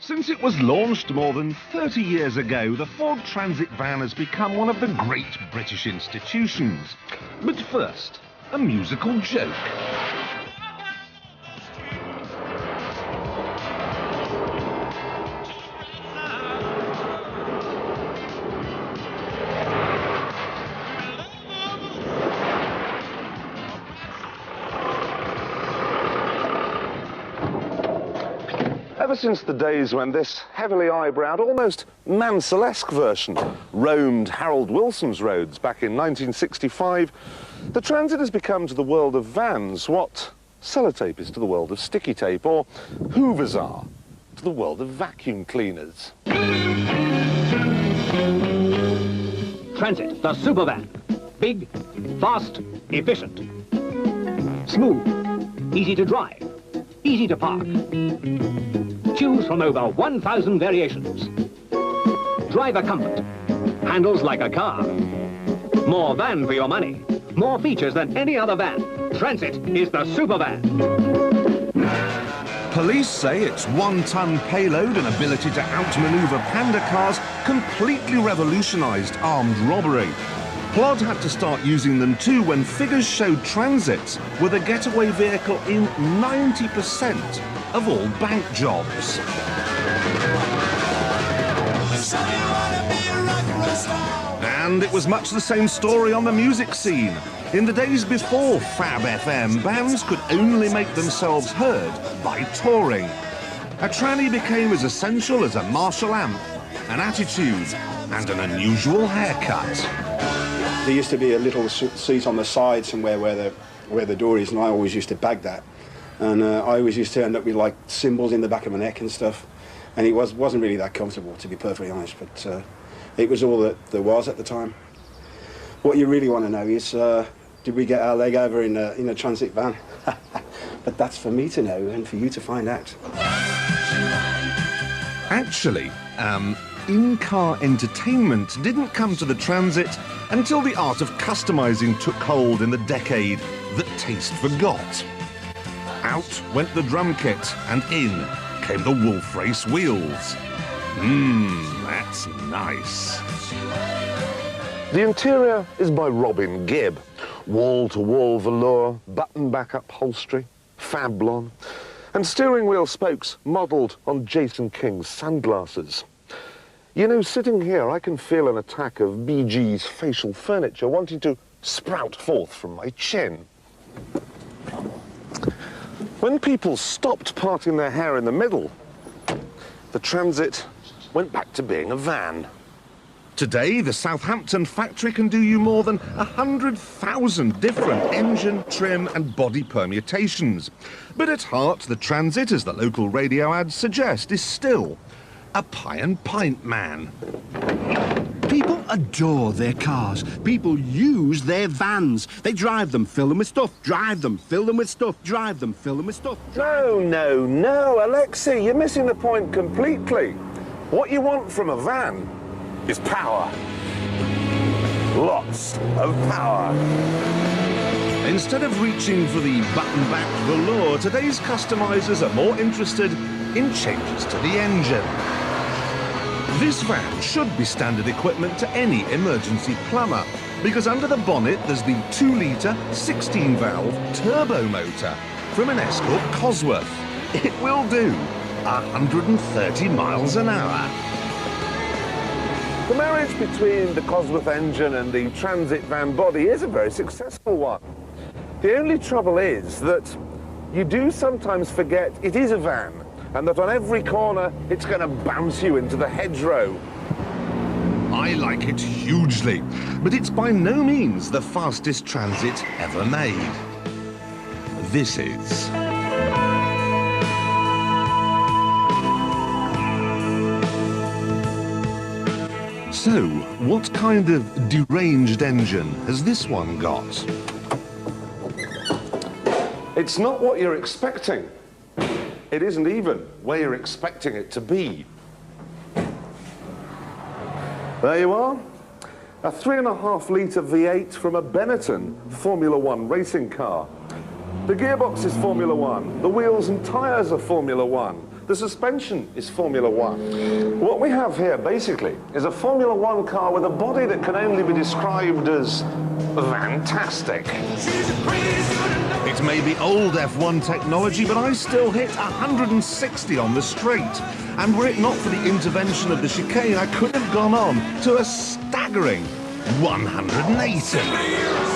Since it was launched more than 30 years ago, the Ford Transit van has become one of the great British institutions. But first, a musical joke. Ever since the days when this heavily eyebrowed, almost Mansell-esque version roamed Harold Wilson's roads back in 1965, the Transit has become to the world of vans what sellotape is to the world of sticky tape, or Hoovers are to the world of vacuum cleaners. Transit, the super van. Big, fast, efficient. Smooth, easy to drive, easy to park. Choose from over 1,000 variations. Driver comfort. Handles like a car. More van for your money. More features than any other van. Transit is the super van. Police say its one-ton payload and ability to outmaneuver panda cars completely revolutionised armed robbery. Plod had to start using them too when figures showed transits were the getaway vehicle in 90% of all bank jobs. And it was much the same story on the music scene. In the days before Fab FM, bands could only make themselves heard by touring. A tranny became as essential as a Marshall amp, an attitude, and an unusual haircut. There used to be a little seat on the side somewhere where the door is, and I always used to bag that. And I always used to end up with like symbols in the back of my neck and stuff. And it wasn't really that comfortable, to be perfectly honest, but it was all that there was at the time. What you really want to know is, did we get our leg over in a transit van? But that's for me to know and for you to find out. Actually, in-car entertainment didn't come to the Transit until the art of customising took hold in the decade that taste forgot. Out went the drum kit, and in came the Wolf Race wheels. That's nice. The interior is by Robin Gibb. Wall-to-wall velour, button-back upholstery, Fablon, and steering wheel spokes modelled on Jason King's sunglasses. You know, sitting here, I can feel an attack of BG's facial furniture wanting to sprout forth from my chin. When people stopped parting their hair in the middle, the Transit went back to being a van. Today, the Southampton factory can do you more than 100,000 different engine, trim and body permutations. But at heart, the Transit, as the local radio ads suggest, is still a pie and pint man. People adore their cars. People use their vans. They drive them, fill them with stuff, drive them, fill them with stuff, drive them, fill them with stuff. No, Alexei, you're missing the point completely. What you want from a van is power. Lots of power. Instead of reaching for the button-back velour, today's customizers are more interested in changes to the engine. This van should be standard equipment to any emergency plumber, because under the bonnet there's the 2-litre, 16-valve turbo motor from an Escort Cosworth. It will do 130 miles an hour. The marriage between the Cosworth engine and the Transit van body is a very successful one. The only trouble is that you do sometimes forget it is a van, and that on every corner it's going to bounce you into the hedgerow. I like it hugely, but it's by no means the fastest Transit ever made. This is. So, what kind of deranged engine has this one got? It's not what you're expecting. It isn't even where you're expecting it to be. There you are, a 3.5-litre V8 from a Benetton Formula One racing car. The gearbox is Formula One, the wheels and tyres are Formula One, The suspension is Formula One. What we have here, basically, is a Formula One car with a body that can only be described as fantastic. It may be old F1 technology, but I still hit 160 on the straight. And were it not for the intervention of the chicane, I could have gone on to a staggering 180.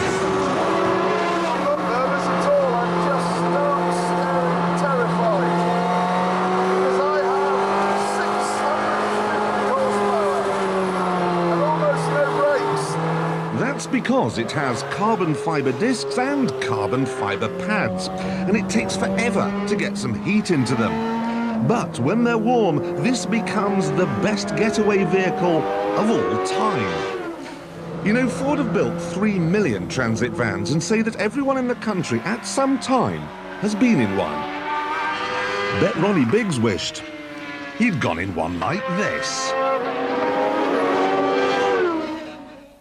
That's because it has carbon fibre discs and carbon fibre pads, and it takes forever to get some heat into them. But when they're warm, this becomes the best getaway vehicle of all time. You know, Ford have built 3 million transit vans and say that everyone in the country at some time has been in one. Bet Ronnie Biggs wished he'd gone in one like this.